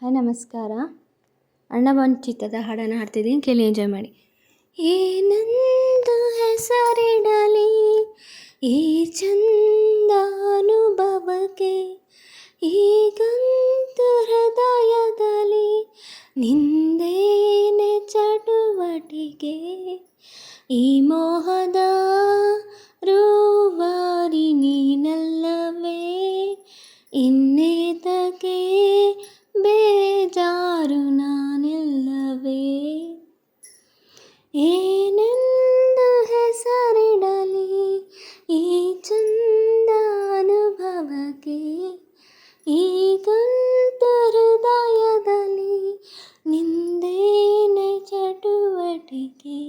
Hi ನಮಸ್ಕಾರ. ಅಣ್ಣವಂಚಿತದ ಹಾಡನ್ನು ಹಾಡ್ತಿದ್ದೀನಿ, ಕೇಳಿ ಎಂಜಾಯ್ ಮಾಡಿ. ಏನಂದು ಹೆಸರಿಡಲಿ ಈ ಚಂದಾನುಭವಕ್ಕೆ, ಈಗಂತೂ ಹೃದಯದಲ್ಲಿ ನಿಂದೇನೆ ಚಟುವಟಿಕೆ. ಈ ಮೋಹದ ರೂವಾರಿ ನೀನಲ್ಲವೇ, ಇನ್ನೇತಕ್ಕೆ ಬೇಜಾರು ನಾನಿಲ್ಲವೇ. ಏನೆಂದು ಹೆಸರಿಡಲಿ ಈ ಚಂದ ಅನುಭವಕ್ಕೆ, ಈಗಂತೂ ಹೃದಯದಲ್ಲಿ ನಿಂದೇನೆ ಚಟುವಟಿಕೆ.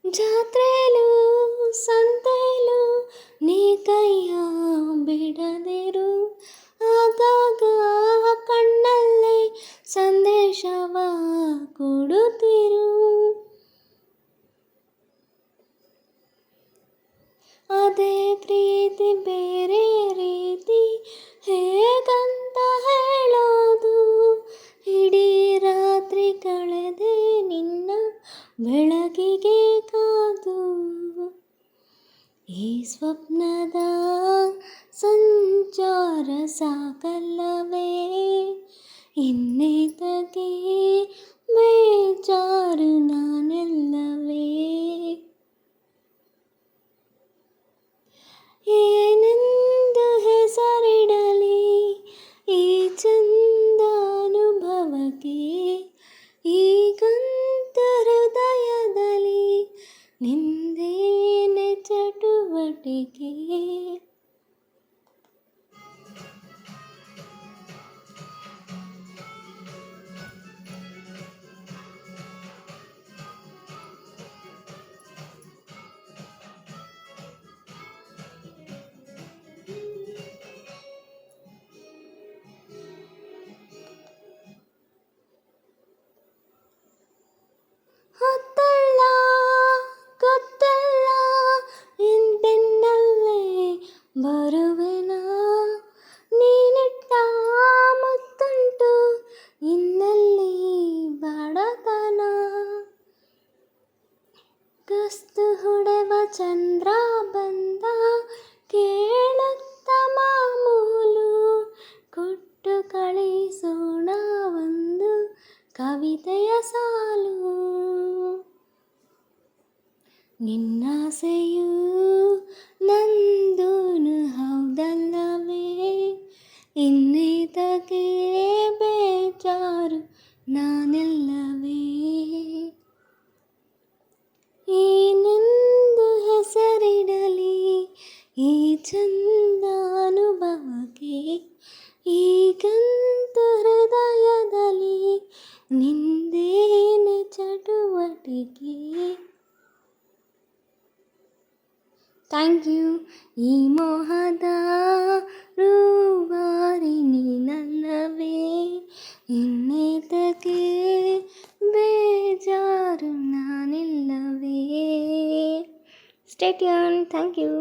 ಜಾತ್ರೆಲು ಸಂತೆಲು ನೀ ಕೈಯ ಬಿಡದಿರು, ಆಗಾಗ ಕಣ್ಣಲ್ಲೇ ಸಂದೇಶವ ಕೊಡುತ್ತಿರು. ಅದೇ ಪ್ರೀತಿ ಬೇರೆ ರೀತಿ ಹೇಗಂತ ಹೇಳೋದು, ಇಡೀ ರಾತ್ರಿ ಕಳೆದೆ ನಿನ್ನ ಬೆಳಕಿಗೆ ಕಾದು. ಈ ಸ್ವಪ್ನದ ಸಂಚಾರ ಸಾಕಲ್ಲವೇ, ಇನ್ನೇತಕ್ಕೆ ಬೇಜಾರು ನಾನೆಲ್ಲವೇ. ಏನೆಂದು ಹೆಸರಿಡಲಿ ಈ ಚಂದ ಅನುಭವಕ್ಕೆ, ಈಗಂತೂ ಹೃದಯದಲ್ಲಿ ನಿಂದೇನೆ ಚಟುವಟಿಕೆ. ಹೊತ್ತಲ್ಲ ಗೊತ್ತಲ್ಲ ಎಂತೆನ್ನಲ್ಲೇ ಬರುವೆನ, ನೀನಿಟ್ಟ ಮುತ್ತುಂಟು ಇನ್ನಲ್ಲಿ ಬಡತನ. ಗಸ್ತು ಹೊಡೆವ ಚಂದ್ರ ಬಂದ ಕೇಳುತ್ತ ಮಾಮೂಲು, ಕೊಟ್ಟು ಕಳಿಸೋಣ ಒಂದು ಕವಿತೆಯ ಸಾಲು. ನಿನ್ನಾಸೆಯೂ ನಂದೂನು ಹೌದಲ್ಲವೇ, ಇನ್ನೇತಕ್ಕೆ ಬೇಜಾರು ನಾನೆಲ್ಲವೇ. ಏನೆಂದು ಹೆಸರಿಡಲಿ ಈ ಚಂದ ಅನುಭವಕ್ಕೆ, ಈಗಂತೂ ಹೃದಯದಲ್ಲಿ ನಿಂದೇನೆ ಚಟುವಟಿಕೆ. Thank you. ಈ ಮೋಹದ ರೂವಾರಿ ನೀನಲ್ಲವೇ, ಇನ್ನೇತಕ್ಕೆ ಬೇಜಾರು ನಾನಿಲ್ಲವೇ. Stay tune. Thank you.